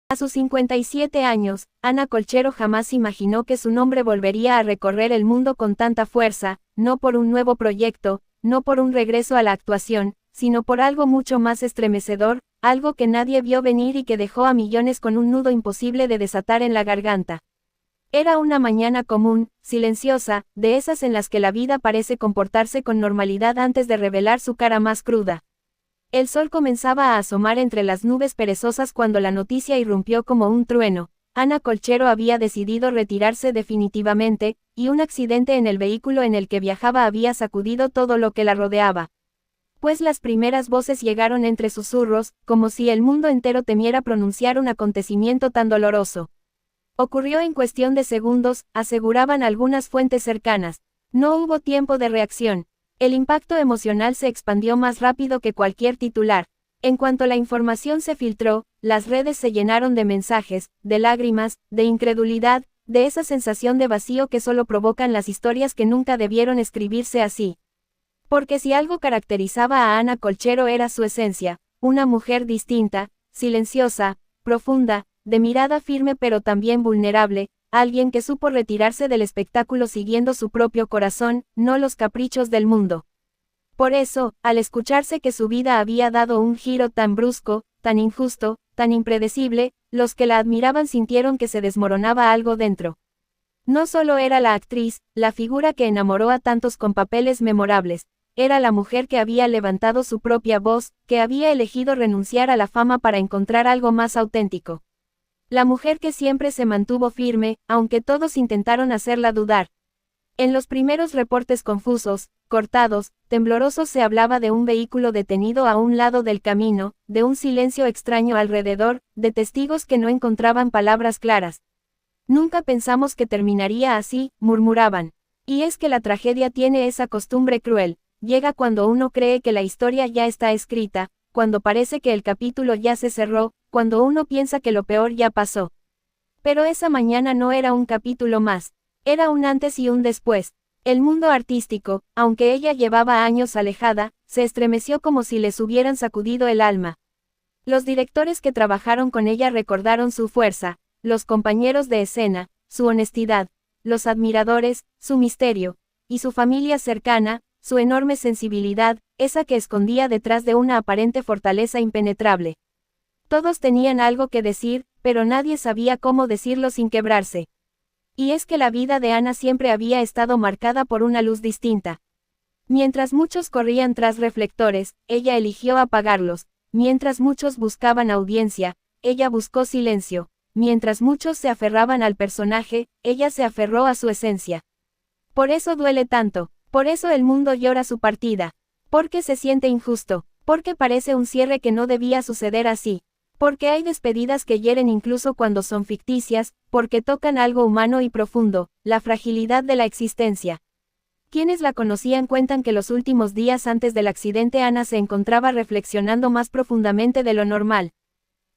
A sus 57 años, Ana Colchero jamás imaginó que su nombre volvería a recorrer el mundo con tanta fuerza, no por un nuevo proyecto, no por un regreso a la actuación, sino por algo mucho más estremecedor, algo que nadie vio venir y que dejó a millones con un nudo imposible de desatar en la garganta. Era una mañana común, silenciosa, de esas en las que la vida parece comportarse con normalidad antes de revelar su cara más cruda. El sol comenzaba a asomar entre las nubes perezosas cuando la noticia irrumpió como un trueno. Ana Colchero había decidido retirarse definitivamente, y un accidente en el vehículo en el que viajaba había sacudido todo lo que la rodeaba. Pues las primeras voces llegaron entre susurros, como si el mundo entero temiera pronunciar un acontecimiento tan doloroso. Ocurrió en cuestión de segundos, aseguraban algunas fuentes cercanas. No hubo tiempo de reacción. El impacto emocional se expandió más rápido que cualquier titular. En cuanto la información se filtró, las redes se llenaron de mensajes, de lágrimas, de incredulidad, de esa sensación de vacío que solo provocan las historias que nunca debieron escribirse así. Porque si algo caracterizaba a Ana Colchero era su esencia, una mujer distinta, silenciosa, profunda, de mirada firme pero también vulnerable, alguien que supo retirarse del espectáculo siguiendo su propio corazón, no los caprichos del mundo. Por eso, al escucharse que su vida había dado un giro tan brusco, tan injusto, tan impredecible, los que la admiraban sintieron que se desmoronaba algo dentro. No solo era la actriz, la figura que enamoró a tantos con papeles memorables, era la mujer que había levantado su propia voz, que había elegido renunciar a la fama para encontrar algo más auténtico. La mujer que siempre se mantuvo firme, aunque todos intentaron hacerla dudar. En los primeros reportes confusos, cortados, temblorosos se hablaba de un vehículo detenido a un lado del camino, de un silencio extraño alrededor, de testigos que no encontraban palabras claras. Nunca pensamos que terminaría así, murmuraban. Y es que la tragedia tiene esa costumbre cruel, llega cuando uno cree que la historia ya está escrita, cuando parece que el capítulo ya se cerró, cuando uno piensa que lo peor ya pasó. Pero esa mañana no era un capítulo más, era un antes y un después. El mundo artístico, aunque ella llevaba años alejada, se estremeció como si les hubieran sacudido el alma. Los directores que trabajaron con ella recordaron su fuerza, los compañeros de escena, su honestidad, los admiradores, su misterio, y su familia cercana, su enorme sensibilidad, esa que escondía detrás de una aparente fortaleza impenetrable. Todos tenían algo que decir, pero nadie sabía cómo decirlo sin quebrarse. Y es que la vida de Ana siempre había estado marcada por una luz distinta. Mientras muchos corrían tras reflectores, ella eligió apagarlos. Mientras muchos buscaban audiencia, ella buscó silencio. Mientras muchos se aferraban al personaje, ella se aferró a su esencia. Por eso duele tanto, por eso el mundo llora su partida. Porque se siente injusto, porque parece un cierre que no debía suceder así. Porque hay despedidas que hieren incluso cuando son ficticias, porque tocan algo humano y profundo, la fragilidad de la existencia. Quienes la conocían cuentan que los últimos días antes del accidente Ana se encontraba reflexionando más profundamente de lo normal.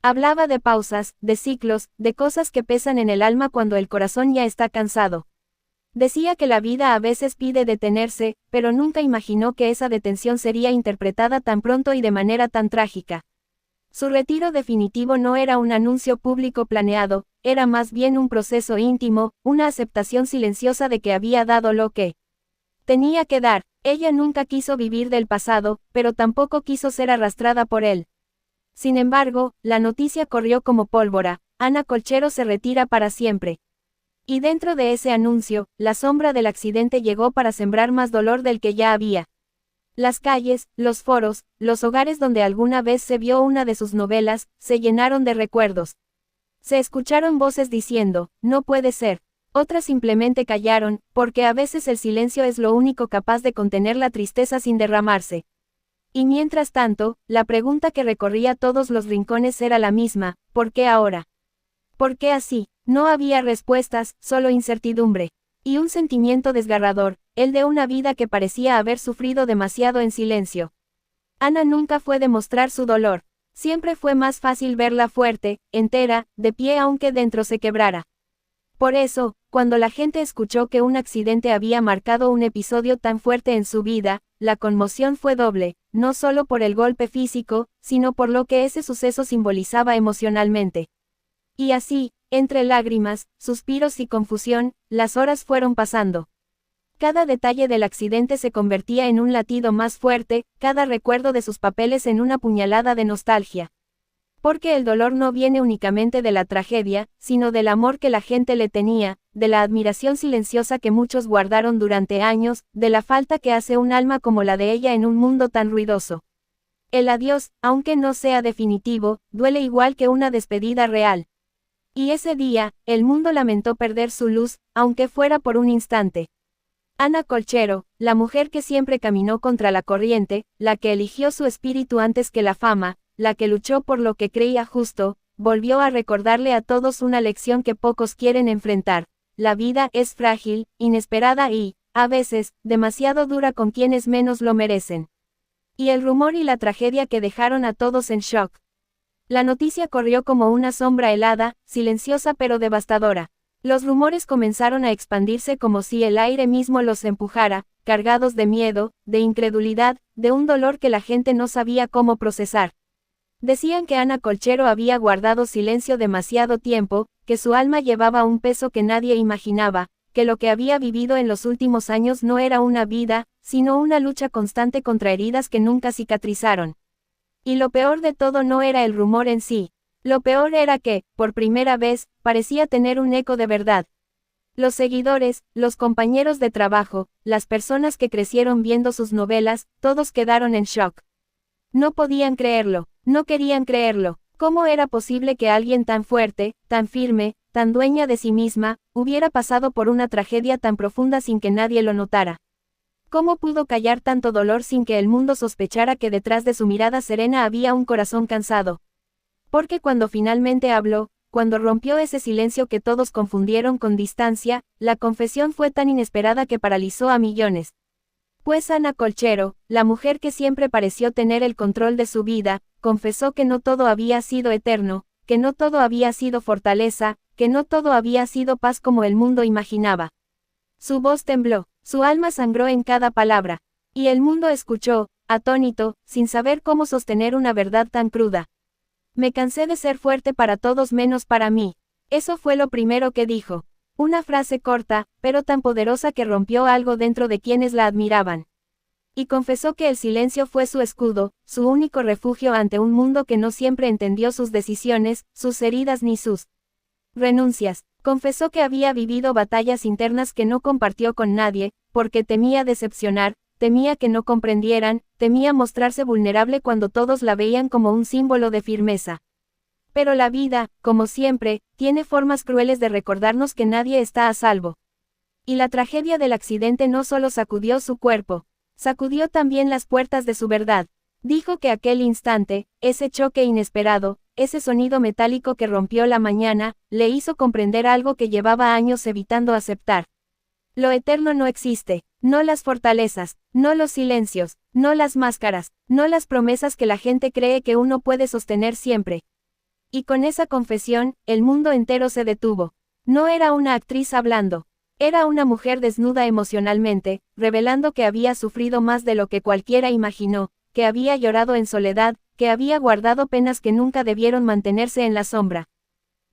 Hablaba de pausas, de ciclos, de cosas que pesan en el alma cuando el corazón ya está cansado. Decía que la vida a veces pide detenerse, pero nunca imaginó que esa detención sería interpretada tan pronto y de manera tan trágica. Su retiro definitivo no era un anuncio público planeado, era más bien un proceso íntimo, una aceptación silenciosa de que había dado lo que tenía que dar. Ella nunca quiso vivir del pasado, pero tampoco quiso ser arrastrada por él. Sin embargo, la noticia corrió como pólvora, Ana Colchero se retira para siempre. Y dentro de ese anuncio, la sombra del accidente llegó para sembrar más dolor del que ya había. Las calles, los foros, los hogares donde alguna vez se vio una de sus novelas, se llenaron de recuerdos. Se escucharon voces diciendo, no puede ser. Otras simplemente callaron, porque a veces el silencio es lo único capaz de contener la tristeza sin derramarse. Y mientras tanto, la pregunta que recorría todos los rincones era la misma, ¿por qué ahora? ¿Por qué así? No había respuestas, solo incertidumbre. Y un sentimiento desgarrador, el de una vida que parecía haber sufrido demasiado en silencio. Ana nunca fue demostrar su dolor. Siempre fue más fácil verla fuerte, entera, de pie aunque dentro se quebrara. Por eso, cuando la gente escuchó que un accidente había marcado un episodio tan fuerte en su vida, la conmoción fue doble, no solo por el golpe físico, sino por lo que ese suceso simbolizaba emocionalmente. Y así, entre lágrimas, suspiros y confusión, las horas fueron pasando. Cada detalle del accidente se convertía en un latido más fuerte, cada recuerdo de sus papeles en una puñalada de nostalgia. Porque el dolor no viene únicamente de la tragedia, sino del amor que la gente le tenía, de la admiración silenciosa que muchos guardaron durante años, de la falta que hace un alma como la de ella en un mundo tan ruidoso. El adiós, aunque no sea definitivo, duele igual que una despedida real. Y ese día, el mundo lamentó perder su luz, aunque fuera por un instante. Ana Colchero, la mujer que siempre caminó contra la corriente, la que eligió su espíritu antes que la fama, la que luchó por lo que creía justo, volvió a recordarle a todos una lección que pocos quieren enfrentar. La vida es frágil, inesperada y, a veces, demasiado dura con quienes menos lo merecen. Y el rumor y la tragedia que dejaron a todos en shock. La noticia corrió como una sombra helada, silenciosa pero devastadora. Los rumores comenzaron a expandirse como si el aire mismo los empujara, cargados de miedo, de incredulidad, de un dolor que la gente no sabía cómo procesar. Decían que Ana Colchero había guardado silencio demasiado tiempo, que su alma llevaba un peso que nadie imaginaba, que lo que había vivido en los últimos años no era una vida, sino una lucha constante contra heridas que nunca cicatrizaron. Y lo peor de todo no era el rumor en sí. Lo peor era que, por primera vez, parecía tener un eco de verdad. Los seguidores, los compañeros de trabajo, las personas que crecieron viendo sus novelas, todos quedaron en shock. No podían creerlo, no querían creerlo. ¿Cómo era posible que alguien tan fuerte, tan firme, tan dueña de sí misma, hubiera pasado por una tragedia tan profunda sin que nadie lo notara? ¿Cómo pudo callar tanto dolor sin que el mundo sospechara que detrás de su mirada serena había un corazón cansado? Porque cuando finalmente habló, cuando rompió ese silencio que todos confundieron con distancia, la confesión fue tan inesperada que paralizó a millones. Pues Ana Colchero, la mujer que siempre pareció tener el control de su vida, confesó que no todo había sido eterno, que no todo había sido fortaleza, que no todo había sido paz como el mundo imaginaba. Su voz tembló, su alma sangró en cada palabra. Y el mundo escuchó, atónito, sin saber cómo sostener una verdad tan cruda. Me cansé de ser fuerte para todos menos para mí. Eso fue lo primero que dijo. Una frase corta, pero tan poderosa que rompió algo dentro de quienes la admiraban. Y confesó que el silencio fue su escudo, su único refugio ante un mundo que no siempre entendió sus decisiones, sus heridas ni sus renuncias. Confesó que había vivido batallas internas que no compartió con nadie, porque temía decepcionar, temía que no comprendieran, temía mostrarse vulnerable cuando todos la veían como un símbolo de firmeza. Pero la vida, como siempre, tiene formas crueles de recordarnos que nadie está a salvo. Y la tragedia del accidente no solo sacudió su cuerpo, sacudió también las puertas de su verdad. Dijo que aquel instante, ese choque inesperado, ese sonido metálico que rompió la mañana, le hizo comprender algo que llevaba años evitando aceptar. Lo eterno no existe, no las fortalezas, no los silencios, no las máscaras, no las promesas que la gente cree que uno puede sostener siempre. Y con esa confesión, el mundo entero se detuvo. No era una actriz hablando. Era una mujer desnuda emocionalmente, revelando que había sufrido más de lo que cualquiera imaginó, que había llorado en soledad, que había guardado penas que nunca debieron mantenerse en la sombra.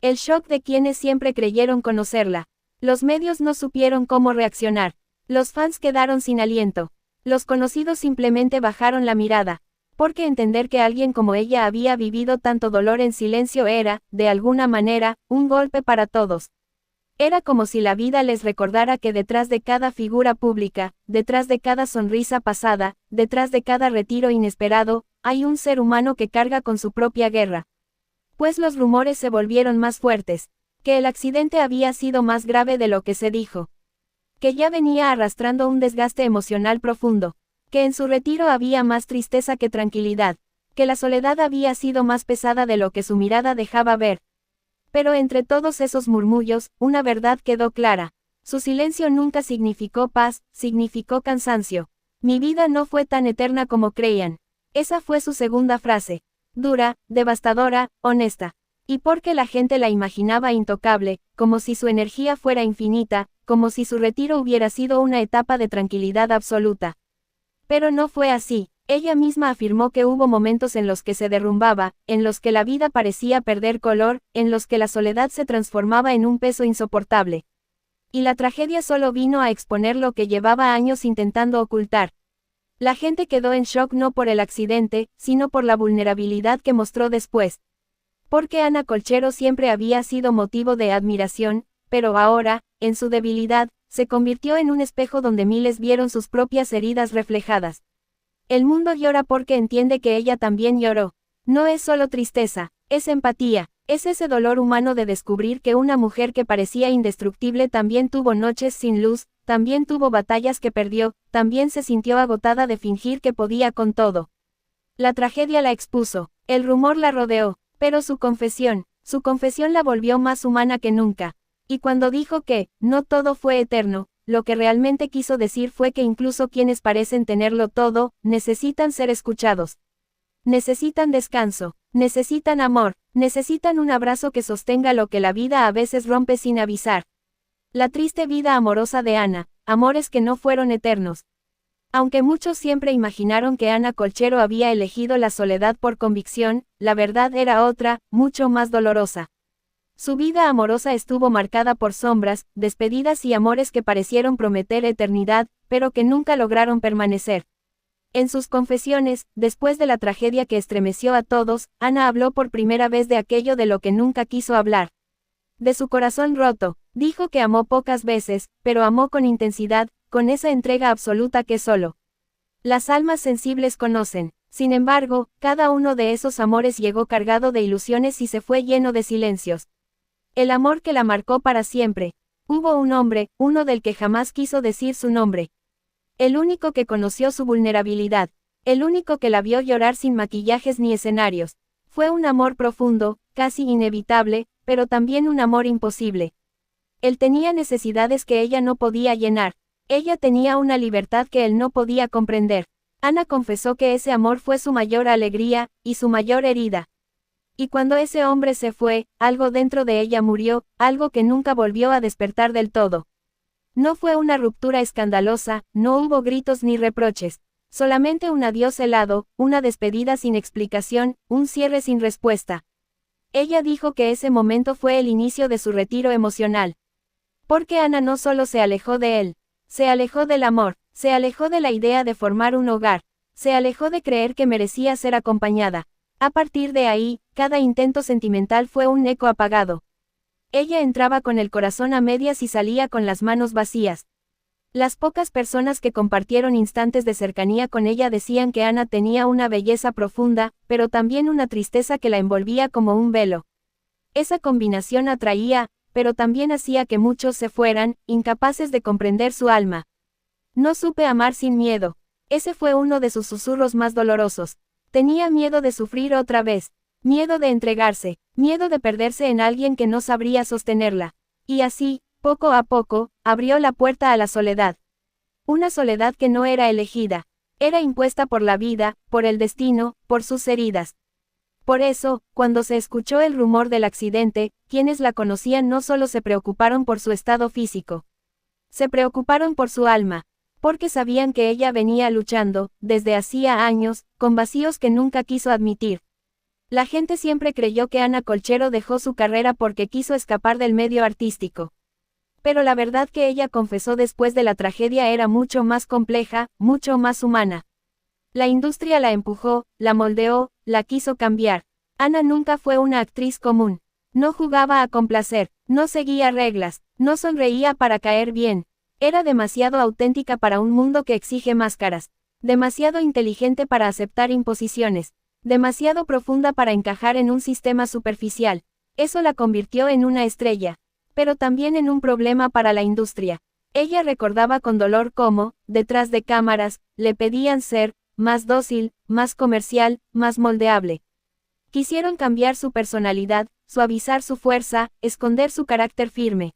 El shock de quienes siempre creyeron conocerla. Los medios no supieron cómo reaccionar. Los fans quedaron sin aliento. Los conocidos simplemente bajaron la mirada. Porque entender que alguien como ella había vivido tanto dolor en silencio era, de alguna manera, un golpe para todos. Era como si la vida les recordara que detrás de cada figura pública, detrás de cada sonrisa pasada, detrás de cada retiro inesperado, hay un ser humano que carga con su propia guerra. Pues los rumores se volvieron más fuertes, que el accidente había sido más grave de lo que se dijo, que ya venía arrastrando un desgaste emocional profundo, que en su retiro había más tristeza que tranquilidad, que la soledad había sido más pesada de lo que su mirada dejaba ver. Pero entre todos esos murmullos, una verdad quedó clara. Su silencio nunca significó paz, significó cansancio. Mi vida no fue tan eterna como creían. Esa fue su segunda frase. Dura, devastadora, honesta. Y porque la gente la imaginaba intocable, como si su energía fuera infinita, como si su retiro hubiera sido una etapa de tranquilidad absoluta. Pero no fue así. Ella misma afirmó que hubo momentos en los que se derrumbaba, en los que la vida parecía perder color, en los que la soledad se transformaba en un peso insoportable. Y la tragedia solo vino a exponer lo que llevaba años intentando ocultar. La gente quedó en shock no por el accidente, sino por la vulnerabilidad que mostró después. Porque Ana Colchero siempre había sido motivo de admiración, pero ahora, en su debilidad, se convirtió en un espejo donde miles vieron sus propias heridas reflejadas. El mundo llora porque entiende que ella también lloró. No es solo tristeza, es empatía, es ese dolor humano de descubrir que una mujer que parecía indestructible también tuvo noches sin luz, también tuvo batallas que perdió, también se sintió agotada de fingir que podía con todo. La tragedia la expuso, el rumor la rodeó, pero su confesión la volvió más humana que nunca. Y cuando dijo que, no todo fue eterno, lo que realmente quiso decir fue que incluso quienes parecen tenerlo todo, necesitan ser escuchados. Necesitan descanso, necesitan amor, necesitan un abrazo que sostenga lo que la vida a veces rompe sin avisar. La triste vida amorosa de Ana, amores que no fueron eternos. Aunque muchos siempre imaginaron que Ana Colchero había elegido la soledad por convicción, la verdad era otra, mucho más dolorosa. Su vida amorosa estuvo marcada por sombras, despedidas y amores que parecieron prometer eternidad, pero que nunca lograron permanecer. En sus confesiones, después de la tragedia que estremeció a todos, Ana habló por primera vez de aquello de lo que nunca quiso hablar. De su corazón roto, dijo que amó pocas veces, pero amó con intensidad, con esa entrega absoluta que solo las almas sensibles conocen. Sin embargo, cada uno de esos amores llegó cargado de ilusiones y se fue lleno de silencios. El amor que la marcó para siempre. Hubo un hombre, uno del que jamás quiso decir su nombre. El único que conoció su vulnerabilidad. El único que la vio llorar sin maquillajes ni escenarios. Fue un amor profundo, casi inevitable, pero también un amor imposible. Él tenía necesidades que ella no podía llenar. Ella tenía una libertad que él no podía comprender. Ana confesó que ese amor fue su mayor alegría, y su mayor herida. Y cuando ese hombre se fue, algo dentro de ella murió, algo que nunca volvió a despertar del todo. No fue una ruptura escandalosa, no hubo gritos ni reproches. Solamente un adiós helado, una despedida sin explicación, un cierre sin respuesta. Ella dijo que ese momento fue el inicio de su retiro emocional. Porque Ana no solo se alejó de él, se alejó del amor, se alejó de la idea de formar un hogar, se alejó de creer que merecía ser acompañada. A partir de ahí, cada intento sentimental fue un eco apagado. Ella entraba con el corazón a medias y salía con las manos vacías. Las pocas personas que compartieron instantes de cercanía con ella decían que Ana tenía una belleza profunda, pero también una tristeza que la envolvía como un velo. Esa combinación atraía, pero también hacía que muchos se fueran, incapaces de comprender su alma. No supe amar sin miedo. Ese fue uno de sus susurros más dolorosos. Tenía miedo de sufrir otra vez, miedo de entregarse, miedo de perderse en alguien que no sabría sostenerla. Y así, poco a poco, abrió la puerta a la soledad. Una soledad que no era elegida. Era impuesta por la vida, por el destino, por sus heridas. Por eso, cuando se escuchó el rumor del accidente, quienes la conocían no solo se preocuparon por su estado físico. Se preocuparon por su alma. Porque sabían que ella venía luchando, desde hacía años, con vacíos que nunca quiso admitir. La gente siempre creyó que Ana Colchero dejó su carrera porque quiso escapar del medio artístico. Pero la verdad que ella confesó después de la tragedia era mucho más compleja, mucho más humana. La industria la empujó, la moldeó, la quiso cambiar. Ana nunca fue una actriz común. No jugaba a complacer, no seguía reglas, no sonreía para caer bien. Era demasiado auténtica para un mundo que exige máscaras. Demasiado inteligente para aceptar imposiciones. Demasiado profunda para encajar en un sistema superficial. Eso la convirtió en una estrella. Pero también en un problema para la industria. Ella recordaba con dolor cómo, detrás de cámaras, le pedían ser más dócil, más comercial, más moldeable. Quisieron cambiar su personalidad, suavizar su fuerza, esconder su carácter firme.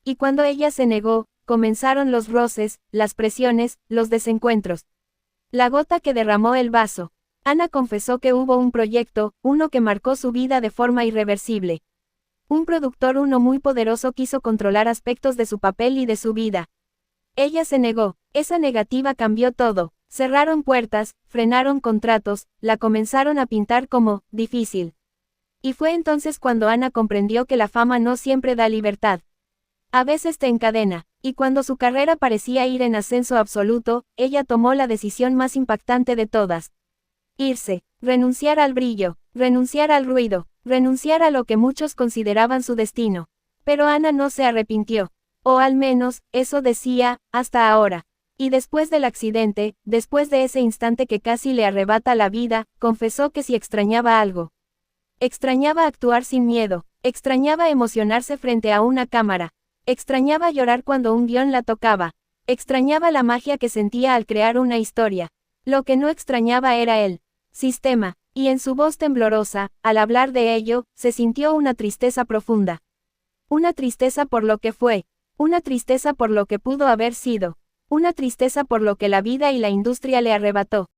Y cuando ella se negó, comenzaron los roces, las presiones, los desencuentros. La gota que derramó el vaso. Ana confesó que hubo un proyecto, uno que marcó su vida de forma irreversible. Un productor muy poderoso quiso controlar aspectos de su papel y de su vida. Ella se negó. Esa negativa cambió todo. Cerraron puertas, frenaron contratos, la comenzaron a pintar como difícil. Y fue entonces cuando Ana comprendió que la fama no siempre da libertad. A veces te encadena, y cuando su carrera parecía ir en ascenso absoluto, ella tomó la decisión más impactante de todas. Irse, renunciar al brillo, renunciar al ruido, renunciar a lo que muchos consideraban su destino. Pero Ana no se arrepintió. O al menos, eso decía, hasta ahora. Y después del accidente, después de ese instante que casi le arrebata la vida, confesó que sí extrañaba algo. Extrañaba actuar sin miedo, extrañaba emocionarse frente a una cámara, extrañaba llorar cuando un guión la tocaba, extrañaba la magia que sentía al crear una historia. Lo que no extrañaba era el sistema, y en su voz temblorosa, al hablar de ello, se sintió una tristeza profunda. Una tristeza por lo que fue, una tristeza por lo que pudo haber sido, una tristeza por lo que la vida y la industria le arrebató.